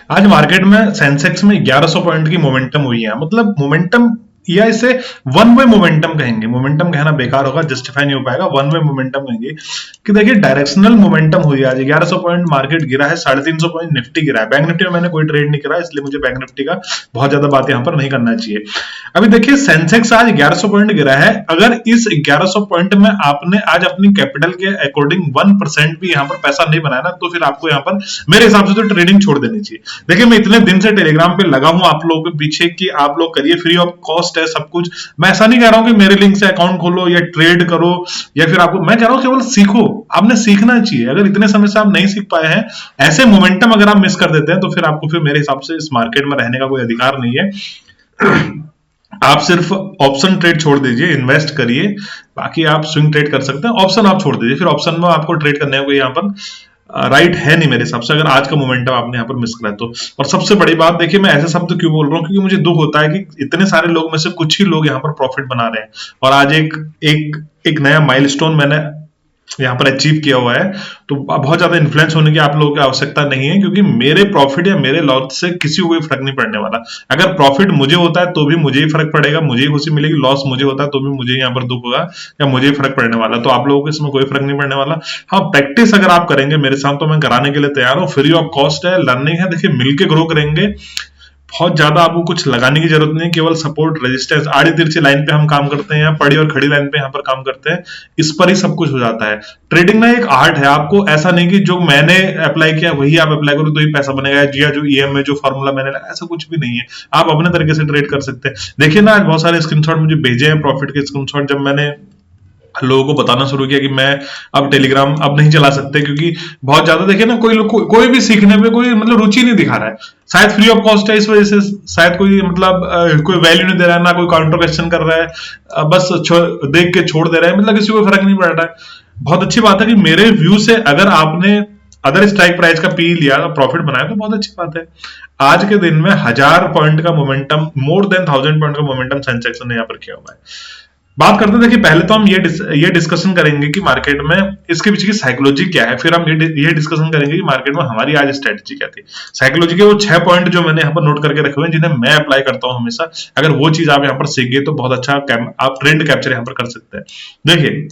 आज मार्केट में सेंसेक्स में 1100 पॉइंट की मोमेंटम हुई है। मतलब मोमेंटम या इसे वन वे मोमेंटम कहेंगे। मोमेंटम कहना बेकार होगा, जस्टिफाई नहीं हो पाएगा। वन वे मोमेंटम कहेंगे कि देखिए डायरेक्शनल मोमेंटम हुई है। आज 1100 पॉइंट मार्केट गिरा है, 350 पॉइंट निफ्टी गिरा है। बैंक निफ्टी में मैंने कोई ट्रेड नहीं करा, इसलिए मुझे बैंक निफ्टी का बहुत ज्यादा बात यहां पर नहीं करना चाहिए। अभी देखिए सेंसेक्स आज 1100 पॉइंट गिरा है। अगर इस 1100 पॉइंट में आपने आज अपनी कैपिटल के अकॉर्डिंग 1% भी यहां पर पैसा नहीं बनाया ना, तो फिर आपको यहां पर मेरे हिसाब से तो ट्रेडिंग छोड़ देनी चाहिए। देखिए मैं इतने दिन से टेलीग्राम पे लगा हूं आप लोगों के पीछे कि आप लोग करिए, फ्री ऑफ कॉस्ट है सब कुछ। मैं ऐसा नहीं कह रहा हूं कि मेरे लिंक से अकाउंट खोलो या ट्रेड करो या फिर आपको, मैं कह रहा हूं केवल सीखो। आपने सीखना चाहिए। अगर इतने समय से आप नहीं सीख पाए हैं, ऐसे मोमेंटम अगर आप मिस कर देते हैं, तो फिर आपको फिर मेरे हिसाब से इस मार्केट में रहने का कोई अधिकार नहीं है। आप सिर्फ ऑप्शन ट्रेड छोड़ दीजिए, इन्वेस्ट करिए। बाकी आप स्विंग ट्रेड कर सकते हैं, ऑप्शन आप छोड़ दीजिए। फिर ऑप्शन में आपको ट्रेड करने को यहाँ पर राइट है नहीं मेरे हिसाब से, अगर आज का मोमेंटम आपने यहाँ पर मिस करा तो। और सबसे बड़ी बात देखिए, मैं ऐसे शब्द क्यों बोल रहा हूँ, क्योंकि मुझे दुख होता है कि इतने सारे लोग में से कुछ ही लोग यहाँ पर प्रॉफिट बना रहे हैं। और आज एक नया माइलस्टोन मैंने यहाँ पर अचीव किया हुआ है, तो बहुत ज्यादा इन्फ्लुएंस होने की आप लोगों की आवश्यकता नहीं है, क्योंकि मेरे प्रॉफिट या मेरे लॉस से किसी को कोई फर्क नहीं पड़ने वाला। अगर प्रॉफिट मुझे होता है तो भी मुझे ही फर्क पड़ेगा, मुझे ही खुशी मिलेगी। लॉस मुझे होता है तो भी मुझे यहाँ पर दुख होगा या मुझे ही फर्क पड़ने वाला। तो आप लोगों को इसमें कोई फर्क नहीं पड़ने वाला। हाँ, प्रैक्टिस अगर आप करेंगे मेरे साथ तो मैं कराने के लिए तैयार हूँ। फ्री ऑफ कॉस्ट है, लर्निंग है। देखिए मिलके ग्रो करेंगे, बहुत ज्यादा आपको कुछ लगाने की जरूरत नहीं। केवल सपोर्ट, रेजिस्टेंस, आड़ी तिरछी लाइन पे हम काम करते हैं, पड़ी और खड़ी लाइन पे यहाँ पर काम करते हैं। इस पर ही सब कुछ हो जाता है। ट्रेडिंग ना एक आर्ट है। आपको ऐसा नहीं कि जो मैंने अप्लाई किया वही आप अप्लाई करो तो ही पैसा बनेगा, या जो ईएम में जो फॉर्मूला मैंने लगाया, ऐसा कुछ भी नहीं है। आप अपने तरीके से ट्रेड कर सकते हैं। देखिए ना, आज बहुत सारे स्क्रीनशॉट मुझे भेजे हैं, प्रॉफिट के स्क्रीनशॉट। जब मैंने लोगों को बताना शुरू किया कि मैं अब टेलीग्राम अब नहीं चला सकते, क्योंकि बहुत ज्यादा देखिए ना, कोई लोग कोई भी सीखने में कोई मतलब रुचि नहीं दिखा रहा है। शायद फ्री ऑफ कॉस्ट है इस वजह से, शायद कोई मतलब कोई वैल्यू नहीं दे रहा है, ना कोई काउंटर क्वेश्चन कर रहा है, बस देख के छोड़ दे रहा है। मतलब किसी को फर्क नहीं पड़ रहा है। बहुत अच्छी बात है कि मेरे व्यू से अगर आपने अदर स्ट्राइक प्राइस का पी लिया, प्रॉफिट बनाया, तो बहुत अच्छी बात है। आज के दिन में 1000 पॉइंट का मोमेंटम, मोर देन 1000 पॉइंट का मोमेंटम सेंसेक्स ने यहाँ पर किया हुआ है। बात करते हैं, देखिए पहले तो हम ये डिस्कशन करेंगे कि मार्केट में इसके पीछे की साइकोलॉजी क्या है। फिर हम ये डिस्कशन करेंगे कि मार्केट में हमारी आज स्ट्रेटजी क्या थी। साइकोलॉजी के वो 6 पॉइंट जो मैंने यहाँ पर नोट करके रखे हुए हैं, जिन्हें मैं अप्लाई करता हूँ हमेशा। अगर वो चीज आप यहाँ पर सीख गए तो बहुत अच्छा आप ट्रेंड कैप्चर यहाँ पर कर सकते हैं। देखिए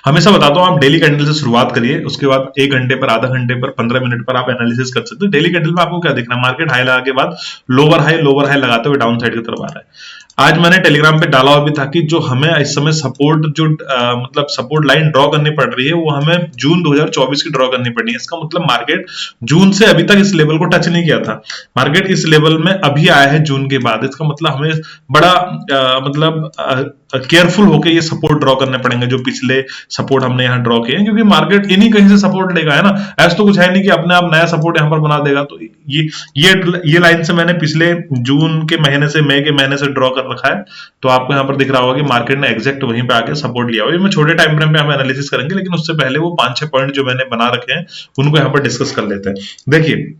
हमेशा बताता हूं, आप डेली कैंडल से शुरुआत करिए, उसके बाद 1 घंटे पर, आधा घंटे पर, 15 मिनट पर आप एनालिसिस कर सकते हो। डेली कैंडल में आपको क्या दिखना है, मार्केट हाई लगा के बाद लोअर हाई लगाते हुए डाउन साइड की तरफ आ रहा है। आज मैंने टेलीग्राम पे डाला हुआ भी था कि जो हमें इस समय सपोर्ट जो मतलब सपोर्ट लाइन ड्रॉ करनी पड़ रही है, वो हमें जून 2024 की ड्रॉ करनी पड़नी है। इसका मतलब मार्केट जून से अभी तक इस लेवल को टच नहीं किया था। मार्केट इस लेवल में अभी आया है जून के बाद। इसका मतलब हमें बड़ा मतलब केयरफुल होकर ये सपोर्ट ड्रॉ करने पड़ेंगे, जो पिछले सपोर्ट हमने यहाँ ड्रॉ किए हैं, क्योंकि मार्केट इन्हीं कहीं से सपोर्ट लेगा, है ना। ऐसा तो कुछ है नहीं कि अपने आप नया सपोर्ट यहाँ पर बना देगा। तो ये लाइन से मैंने पिछले जून के महीने से, मई के महीने से ड्रॉ कर रखा है। तो आपको यहाँ पर दिख रहा होगा कि मार्केट ने एग्जैक्ट वहीं पे आके सपोर्ट लिया हुआ है। मैं छोटे टाइम फ्रेम पे हम एनालिसिस करेंगे, लेकिन उससे पहले वो 5-6 पॉइंट जो मैंने बना रखे हैं उनको यहाँ पर डिस्कस कर लेते हैं। देखिए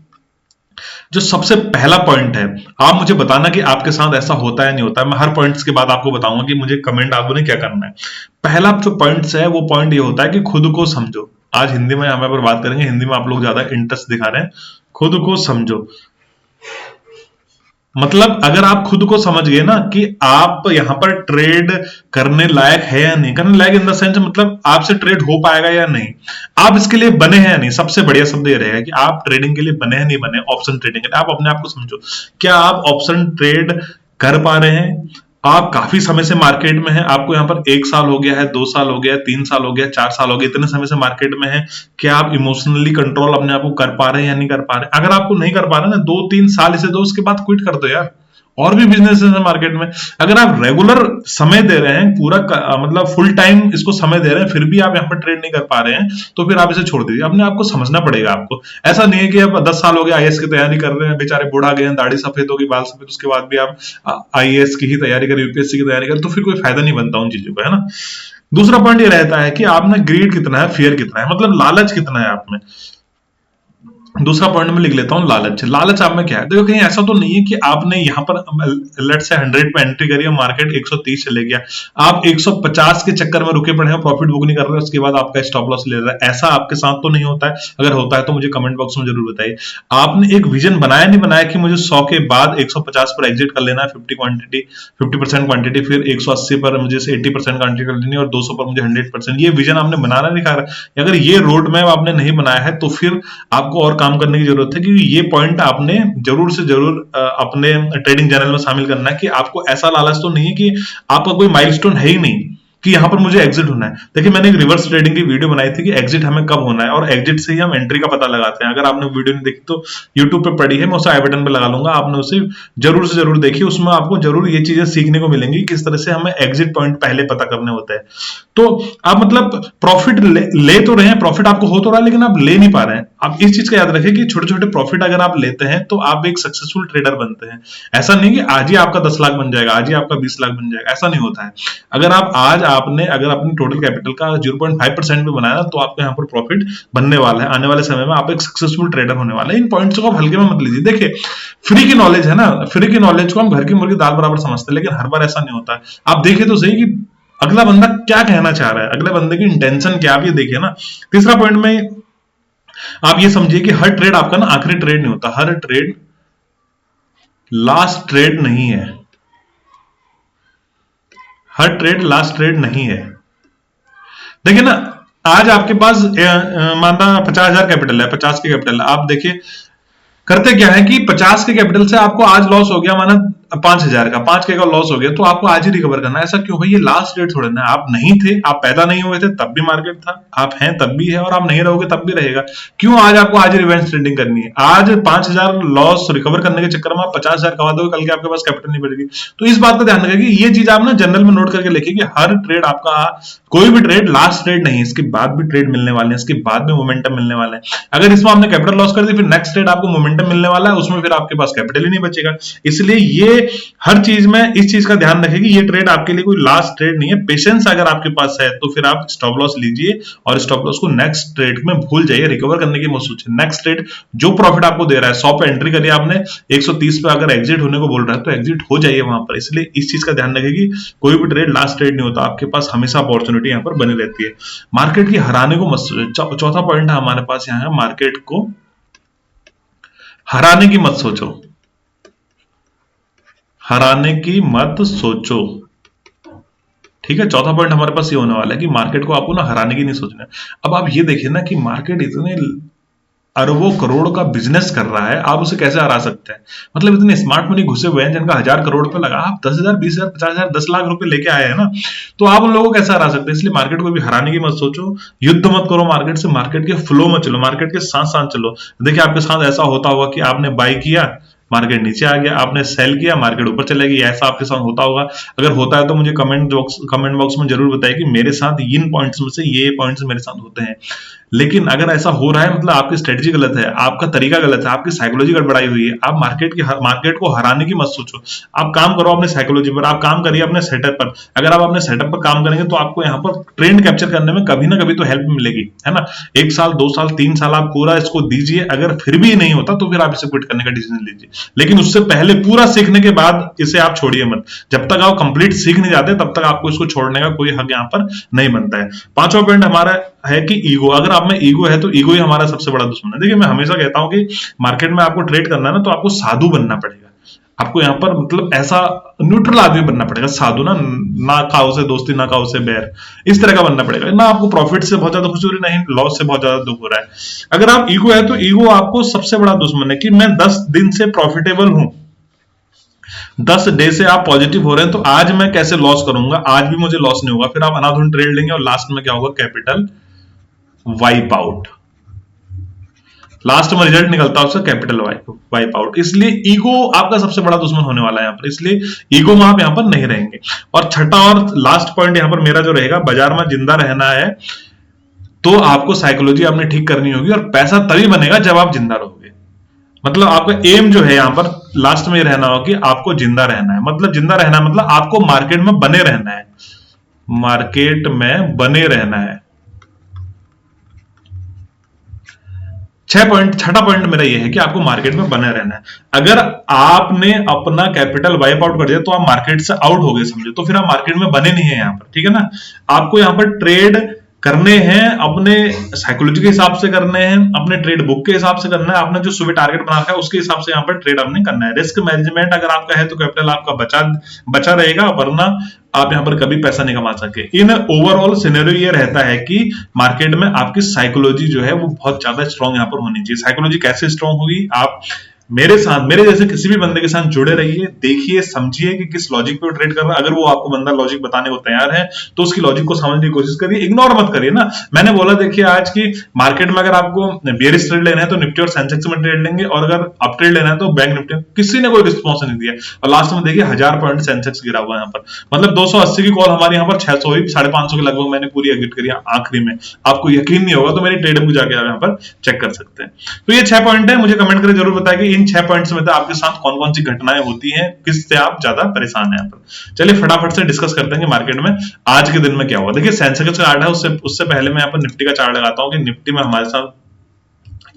जो सबसे पहला पॉइंट है, आप मुझे बताना कि आपके साथ ऐसा होता है नहीं होता है। मैं हर पॉइंट्स के बाद आपको बताऊंगा कि मुझे कमेंट आपको ने क्या करना है। पहला जो पॉइंट्स है वो पॉइंट ये होता है कि खुद को समझो। आज हिंदी में हम पर बात करेंगे, हिंदी में आप लोग ज्यादा इंटरेस्ट दिखा रहे हैं। खुद को समझो मतलब अगर आप खुद को समझ गए ना कि आप यहां पर ट्रेड करने लायक है या नहीं, करने लायक इन द सेंस मतलब आपसे ट्रेड हो पाएगा या नहीं, आप इसके लिए बने हैं या नहीं। सबसे बढ़िया शब्द ये रहेगा कि आप ट्रेडिंग के लिए बने हैं नहीं बने, ऑप्शन ट्रेडिंग के लिए। आप अपने आप को समझो, क्या आप ऑप्शन ट्रेड कर पा रहे हैं। आप काफी समय से मार्केट में हैं, आपको यहाँ पर 1 साल हो गया है, 2 साल हो गया है, 3 साल हो गया, 4 साल हो गया, इतने समय से मार्केट में है। क्या आप इमोशनली कंट्रोल अपने आप को कर पा रहे हैं या नहीं कर पा रहे हैं। अगर आपको नहीं कर पा रहे ना, 2-3 साल इसे दो, उसके बाद क्विट कर दो यार। और भी बिजनेस है मार्केट में। अगर आप रेगुलर समय दे रहे हैं, पूरा मतलब फुल टाइम इसको समय दे रहे हैं, फिर भी आप यहाँ पर ट्रेड नहीं कर पा रहे हैं, तो फिर आप इसे छोड़ दीजिए। अपने आप को समझना पड़ेगा आपको। ऐसा नहीं है कि आप 10 साल हो गए आईएएस की तैयारी कर रहे हैं, बेचारे बुढ़ा गए हैं, दाढ़ी सफेद होगी, बाल सफेद, उसके बाद भी आप आईएएस की ही तैयारी करें, यूपीएससी की तैयारी करें, तो फिर कोई फायदा नहीं बनता उन चीजों का, है ना। दूसरा पॉइंट ये रहता है कि आप में ग्रीड कितना है, फियर कितना है, मतलब लालच कितना है आप में। दूसरा पॉइंट में लिख लेता हूं लालच। लालच आप में क्या है, देखो कहीं ऐसा तो नहीं है कि आपने यहां पर लेट से 100 पे एंट्री करी है, मार्केट 130 चले गया, आप 150 के चक्कर में रुके पड़े हो, प्रॉफिट बुक नहीं कर रहे हो, उसके बाद आपका स्टॉप लॉस ले रहा है। ऐसा आपके साथ तो नहीं होता है। अगर होता है तो मुझे कमेंट बॉक्स में जरूर बताइए। आपने एक विजन बनाया नहीं बनाया कि मुझे 100 के बाद 150 पर एग्जिट कर लेना है, 50% क्वांटिटी, फिर 180 पर मुझे 80% क्वांटिटी कर लेनी है और 200 पर मुझे 100%। ये विजन आपने बनाना नहीं खा रहा। अगर ये रोड मैप आपने नहीं बनाया है तो फिर आपको और काम करने की जरूरत है, क्योंकि ये पॉइंट आपने जरूर से जरूर अपने ट्रेडिंग जर्नल में शामिल करना है कि आपको ऐसा लालच तो नहीं है कि आपका कोई माइलस्टोन है ही नहीं कि यहां पर मुझे एग्जिट होना है। देखिए मैंने एक रिवर्स ट्रेडिंग की वीडियो बनाई थी कि एग्जिट हमें कब होना है, और एग्जिट से ही हम एंट्री का पता लगाते हैं। अगर आपने वीडियो नहीं देखी तो यूट्यूब पे पड़ी है, मैं उसे आई बटन पे लगा लूंगा, आपने उसे जरूर से जरूर देखिए। उसमें आपको जरूर ये चीजें सीखने को मिलेंगी, किस तरह से हमें एग्जिट पॉइंट पहले पता करने होते हैं। तो आप मतलब प्रॉफिट ले तो रहे हैं, प्रॉफिट आपको हो तो रहा है, लेकिन आप ले नहीं पा रहे हैं। आप इस चीज का याद रखें कि छोटे छोटे प्रॉफिट अगर आप लेते हैं तो आप एक सक्सेसफुल ट्रेडर बनते हैं। ऐसा नहीं कि आज ही आपका 10 लाख बन जाएगा, आज ही आपका 20 लाख बन जाएगा, ऐसा नहीं होता है। अगर आप आज आपने अगर अपनी टोटल कैपिटल का 0.5% भी बनाया तो आपको यहाँ पर प्रॉफिट बनने वाला है। आने वाले समय में आप एक सक्सेसफुल ट्रेडर होने वाले हैं। इन पॉइंट्स को आप हल्के में मत लीजिए। देखिए फ्री की नॉलेज है ना, फ्री की नॉलेज को हम घर की मुर्गी दाल बराबर समझते हैं, लेकिन हर बार ऐसा नहीं होता है। आप देखिए तो सही कि अगला बंदा क्या कहना चाह रहा है, अगले बंदे की इंटेंशन क्या, आप ये देखिए ना। तीसरा पॉइंट में आप ये समझिए कि हर ट्रेड आपका ना आखिरी ट्रेड नहीं होता, हर ट्रेड लास्ट ट्रेड नहीं है, हर ट्रेड लास्ट ट्रेड नहीं है। देखिए ना, आज आपके पास मानना 50,000 कैपिटल है, 50 की कैपिटल है, आप देखिए करते क्या है कि 50 के कैपिटल से आपको आज लॉस हो गया, माना 5,000 का, 5K का लॉस हो गया, तो आपको आज ही रिकवर करना है। ऐसा क्यों भाई, ये लास्ट डेट थोड़े ना, आप नहीं थे, आप पैदा नहीं हुए थे तब भी मार्केट था, आप हैं तब भी है, और आप नहीं रहोगे तब भी रहेगा। क्यों आज आपको आज रिवेंज ट्रेडिंग करनी है? आज 5,000 लॉस रिकवर करने के चक्कर में आप 50,000 कमा दोगे, कल के आपके पास कैपिटल नहीं बढ़ेगी। तो इस बात का ध्यान रखें कि ये चीज आप ना जनरल में नोट करके लिखिए कि हर ट्रेड आपका, कोई भी ट्रेड लास्ट ट्रेड नहीं है, इसके बाद भी ट्रेड मिलने वाले हैं, इसके बाद भी मोमेंटम मिलने वाला है। अगर इसमें आपने कैपिटल लॉस कर दी, फिर नेक्स्ट ट्रेड आपको मोमेंटम मिलने वाला है, उसमें फिर आपके पास कैपिटल ही नहीं बचेगा। इसलिए ये हर चीज में इस चीज का ध्यान रखें कि ये ट्रेड आपके लिए कोई लास्ट ट्रेड नहीं है। पेशेंस अगर आपके पास है तो फिर आप स्टॉप लॉस लीजिए, और स्टॉप लॉस को नेक्स्ट ट्रेड में भूल जाइए, रिकवर करने की मत सोचिए। नेक्स्ट ट्रेड जो प्रॉफिट आपको दे रहा है, 100 पे एंट्री करिए आपने, 130 पे अगर एग्जिट होने को बोल रहा है तो एग्जिट हो जाइए वहां पर। इसलिए इस चीज का ध्यान रखें कि कोई भी ट्रेड लास्ट ट्रेड नहीं होता, आपके पास हमेशा अपॉर्चुनिटी यहाँ पर बनी रहती है। मार्केट की हराने को मत सोचो। चौथा पॉइंट है हमारे पास यहाँ है, मार्केट को हराने की मत सोचो, हराने की मत सोचो। ठीक है, चौथा पॉइंट हमारे पास ये होने वाला है कि मार्केट को आपको ना हराने की नहीं सोचना है। अब आप ये देखिए ना कि मार्केट इतने अरबों करोड़ का बिजनेस कर रहा है, आप उसे कैसे हरा सकते हैं? मतलब इतने स्मार्ट मनी घुसे हुए हैं जिनका 1,000 करोड़ रुपए लगा, आप 10,000 20,000 50,000 10 लाख रुपए लेके आए हैं ना, तो आप उन लोगों को कैसे हरा सकते हैं? इसलिए मार्केट को भी हराने की मत सोचो, युद्ध मत करो मार्केट से, मार्केट के फ्लो में चलो, मार्केट के साथ साथ चलो। देखिए आपके साथ ऐसा होता होगा कि आपने बाई किया, मार्केट नीचे आ गया, आपने सेल किया, मार्केट ऊपर चले गई, ऐसा आपके साथ होता होगा? अगर होता है तो मुझे कमेंट बॉक्स में जरूर बताइए कि मेरे साथ इन पॉइंट्स में से ये पॉइंट्स मेरे साथ होते हैं। लेकिन अगर ऐसा हो रहा है, मतलब आपकी स्ट्रेटजी गलत है, आपका तरीका गलत है, आपकी साइकोलॉजी गड़बड़ाई हुई है। आप मार्केट को हराने की मत सोचो, आप काम करो अपने साइकोलॉजी पर, आप काम करिए अपने सेटअप पर। अगर आप अपने सेटअप पर काम करेंगे तो आपको यहाँ पर ट्रेंड कैप्चर करने में कभी ना कभी तो हेल्प मिलेगी, है ना। 1 साल 2 साल 3 साल आप पूरा इसको दीजिए, अगर फिर भी नहीं होता तो फिर आप इसे क्विट करने का डिसीजन लीजिए। लेकिन उससे पहले पूरा सीखने के बाद इसे आप छोड़िए मत। जब तक आप कंप्लीट सीख नहीं जाते तब तक आपको इसको छोड़ने का कोई हक यहाँ पर नहीं बनता है। पांचवा पॉइंट हमारा है कि ईगो। अगर आप में ईगो है तो ईगो ही हमारा सबसे बड़ा दुश्मन है। देखिए मैं हमेशा कहता हूं कि मार्केट में आपको ट्रेड करना है ना, तो आपको साधु बनना पड़ेगा। आपको यहाँ पर मतलब ऐसा न्यूट्रल आदमी बनना पड़ेगा, साधु ना, ना खाओ से दोस्ती ना खाओ से बैर, इस तरह का बनना पड़ेगा ना। आपको प्रॉफिट से बहुत ज्यादा खुशी हो रही, नहीं लॉस से बहुत ज्यादा दुख हो रहा है। अगर आप ईगो है तो ईगो आपको सबसे बड़ा दुश्मन है कि मैं 10 दिन से प्रॉफिटेबल हूं, 10 डे से आप पॉजिटिव हो रहे हैं, तो आज मैं कैसे लॉस करूंगा, आज भी मुझे लॉस नहीं होगा। फिर आप अनाधुन ट्रेड लेंगे और लास्ट में क्या होगा, कैपिटल वाइप आउट। लास्ट में रिजल्ट निकलता है उसका कैपिटल वाइप आउट। इसलिए ईगो आपका सबसे बड़ा दुश्मन होने वाला है यहाँ पर, इसलिए ईगो में आप यहाँ पर नहीं रहेंगे। और छठा और लास्ट पॉइंट यहाँ पर मेरा जो रहेगा, बाजार में जिंदा रहना है तो आपको साइकोलॉजी आपने ठीक करनी होगी, और पैसा तभी बनेगा जब आप जिंदा रहोगे। मतलब आपका एम जो है यहाँ पर लास्ट में रहना होगा कि आपको जिंदा रहना है। मतलब जिंदा रहना है मतलब आपको मार्केट में बने रहना है, मार्केट में बने रहना है। छठा पॉइंट मेरा ये है कि आपको मार्केट में बने रहना है। अगर आपने अपना कैपिटल वाइप आउट कर दिया तो आप मार्केट से आउट हो गए समझो, तो फिर आप मार्केट में बने नहीं है यहाँ पर, ठीक है ना। आपको यहाँ पर ट्रेड करने हैं, अपने साइकोलॉजी के हिसाब से करने हैं, अपने ट्रेड बुक के हिसाब से करना है, आपने जो सुबह टारगेट बना रखा है उसके हिसाब से यहाँ पर ट्रेड आपने करना है। रिस्क मैनेजमेंट अगर आपका है तो कैपिटल आपका बचा रहेगा, वरना आप यहाँ पर कभी पैसा नहीं कमा सके। इन ओवरऑल सिनेरियो ये रहता है कि मार्केट में आपकी साइकोलॉजी जो है वो बहुत ज्यादा स्ट्रांग यहाँ पर होनी चाहिए। साइकोलॉजी कैसे स्ट्रांग होगी, आप मेरे साथ, मेरे जैसे किसी भी बंदे के साथ जुड़े रहिए, देखिए समझिए कि किस लॉजिक पे वो ट्रेड कर रहा है। अगर वो आपको बंदा लॉजिक बताने को तैयार है तो उसकी लॉजिक को समझने की कोशिश करिए, इग्नोर मत करिए ना। मैंने बोला देखिए आज की मार्केट में अगर आपको बेयरिश ट्रेड लेना है तो निफ्टी और सेंसेक्स में ट्रेड लेंगे, और अगर अप ट्रेड लेना है तो बैंक निफ्टी। किसी ने कोई रिस्पॉन्स नहीं दिया, और लास्ट में देखिए 1000 पॉइंट सेंसेक्स गिरा हुआ है यहाँ पर, मतलब 280 की कॉल हमारी यहाँ पर 600 हुई, 550 के लगभग मैंने पूरी एग्जिट करी आखिरी में। आपको यकीन नहीं होगा तो मेरी ट्रेड बुक जाके आप यहाँ पर चेक कर सकते हैं। तो ये 6 पॉइंट है, मुझे कमेंट करके जरूर बताएं कि इन 6 पॉइंट्स में आपके साथ कौन कौन सी घटनाएं होती हैं, किससे आप ज्यादा परेशान हैं यहाँ पर। चलिए फटाफट से डिस्कस करते हैं कि मार्केट में आज के दिन में क्या हुआ। देखिए सेंसेक्स का चार्ट है, उससे पहले मैं यहाँ पर निफ्टी का चार्ट लगाता हूँ कि निफ्टी में हमारे साथ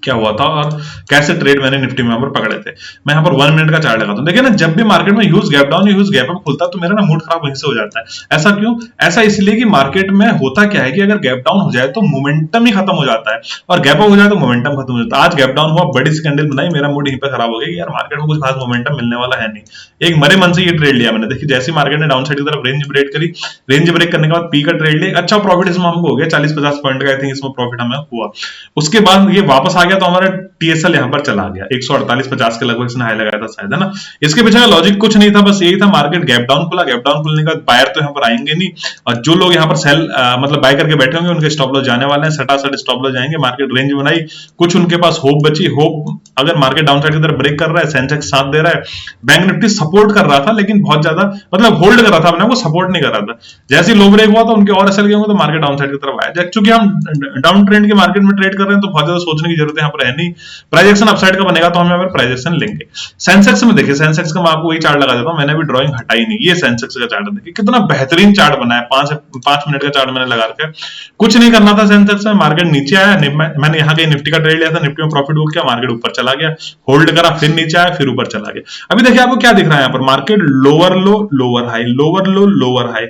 क्या हुआ था और कैसे ट्रेड मैंने निफ्टी में पकड़े थे। मैं यहाँ पर 1 मिनट का चार्ट लगाता हूँ। देखिए ना, जब भी मार्केट में huge gap down huge gap up खुलता है तो मेरा ना मूड खराब वहीं से हो जाता है। ऐसा क्यों? ऐसा इसलिए कि मार्केट में होता क्या है कि अगर गैप डाउन हो जाए तो मोमेंटम ही खत्म हो जाता है, और गैप अप हो जाए तो मोमेंटम खत्म हो जाता है। आज गैप डाउन हुआ, बड़ी सी कैंडल बनाई, मेरा मूड यहीं पर खराब हो गया कि यार मार्केट में कुछ खास मोमेंटम मिलने वाला है नहीं। एक मरे मन से ये ट्रेड लिया मैंने। देखिए जैसे मार्केट ने डाउन साइड की तरफ रेंज ब्रेक करी, रेंज ब्रेक करने के बाद पी का ट्रेड लिया, अच्छा प्रॉफिट इसमें हमको हो गया 40-50 पॉइंट का, आई थिंक इसमें प्रॉफिट हमें हुआ। उसके बाद ये वापस आ गया तो हमारा टीएसएल यहाँ पर चला गया 148-50 के लगभग इसने हाई लगाया था शायद, है ना। इसके पीछे का लॉजिक कुछ नहीं था, बस यही था मार्केट गैप डाउन खुला, गैप डाउन खुलने के बाद बायर तो यहाँ पर आएंगे नहीं, और जो लोग यहाँ पर सेल मतलब बाय करके बैठे होंगे उनके स्टॉप लॉस जाने वाले हैं, सटासट स्टॉप लॉस जाएंगे। मार्केट रेंज बनाई, कुछ उनके पास होप बची, होप अगर मार्केट डाउन साइड की तरफ ब्रेक कर रहा है, सेंसेक्स साथ दे रहा है, बैंक निफ्टी सपोर्ट कर रहा था लेकिन बहुत ज्यादा मतलब होल्ड कर रहा था अपने को, सपोर्ट नहीं कर रहा था। जैसे ही लो ब्रेक हुआ तो उनके और एसएल गए होंगे तो मार्केट डाउन साइड की तरफ आया। चूंकि हम डाउन ट्रेंड के मार्केट में ट्रेड कर रहे हैं तो बहुत ज्यादा सोचने की जरूरत यहाँ पर है नहीं, प्राइजेक्शन अपसाइड का बनेगा तो हम यहाँ पर प्राइजेक्शन लेंगे। सेंसेक्स में देखिए, सेंसेक्स का मैं आपको वही चार्ट लगा देता हूं, मैंने भी ड्राइंग हटाई नहीं। ये सेंसेक्स का चार्ट देखिए कितना बेहतरीन चार्ट बना है, 5 मिनट का चार्ट मैंने लगा रखा है। कुछ नहीं करना था सेंसेक्स में, मार्केट नीचे आया, मैंने यहाँ कहीं निफ्टी का ट्रेड लिया था, निफ्टी में प्रॉफिट बुक किया, मार्केट ऊपर चला गया, होल्ड करा, फिर नीचे आया, फिर ऊपर चला गया। अभी देखिए आपको क्या दिख रहा है यहाँ पर, मार्केट लोअर लो लोअर हाई, लोअर लो लोअर हाई,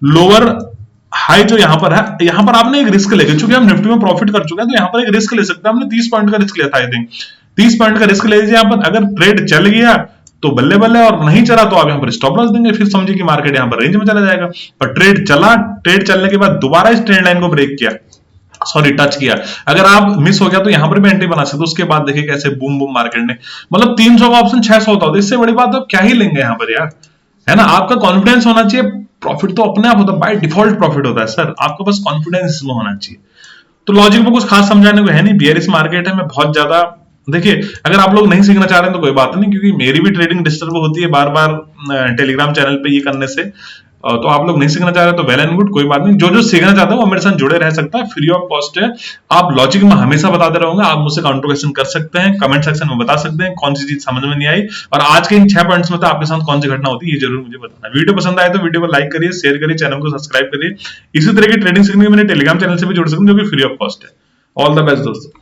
लोअर हाई जो यहाँ पर है, यहाँ पर आपने एक रिस्क लेके, चूंकि हम निफ्टी में प्रॉफिट कर चुके हैं तो यहाँ पर एक रिस्क ले सकते हैं। हमने 30 पॉइंट का रिस्क लिया था, आई थिंक 30 पॉइंट का रिस्क ले लीजिए यहाँ पर। अगर ट्रेड चल गया तो बल्ले बल्ले, और नहीं चला तो आप यहाँ पर स्टॉप लॉस देंगे, फिर समझिए कि मार्केट यहाँ पर रेंज में चला जाएगा। पर ट्रेड चला, ट्रेड चलने के बाद दोबारा इस ट्रेंड लाइन को ब्रेक किया, सॉरी टच किया, अगर आप मिस हो गया तो यहां पर भी एंट्री बना सकते हो। उसके बाद देखिए कैसे बूम बूम मार्केट ने, मतलब 300 का ऑप्शन 600 होता है, इससे बड़ी बात आप क्या ही लेंगे यहाँ पर यार, है ना। आपका कॉन्फिडेंस होना चाहिए, प्रॉफिट तो अपने आप होता है, बाय डिफॉल्ट प्रॉफिट होता है सर, आपका बस कॉन्फिडेंस इसमें होना चाहिए। तो लॉजिक में कुछ खास समझाने को है नहीं, बियरिश मार्केट है, मैं बहुत ज्यादा देखिए अगर आप लोग नहीं सीखना चाह रहे हैं तो कोई बात नहीं, क्योंकि मेरी भी ट्रेडिंग डिस्टर्ब होती है बार बार टेलीग्राम चैनल पे ये करने से। तो आप लोग नहीं सीखना चाह रहे तो वेल एंड गुड, कोई बात नहीं। जो जो सीखना चाहता है वो मेरे साथ जुड़े रह सकता है, फ्री ऑफ कॉस्ट है। आप लॉजिक में हमेशा बताते रहूंगा, आप मुझसे काउंटर क्वेश्चन कर सकते हैं, कमेंट सेक्शन में बता सकते हैं कौन सी चीज समझ में नहीं आई, और आज के इन 6 पॉइंट्स में तो आपके साथ कौन सी घटना होती है ये जरूर मुझे बताना। वीडियो पसंद आए तो वीडियो को लाइक करिए, शेयर करिए, चैनल को सब्सक्राइब करिए। इसी तरह की ट्रेडिंग सीखने के मेरे टेलीग्राम चैनल से भी जुड़ सकते हैं जो कि फ्री ऑफ कॉस्ट है। ऑल द बेस्ट दोस्तों।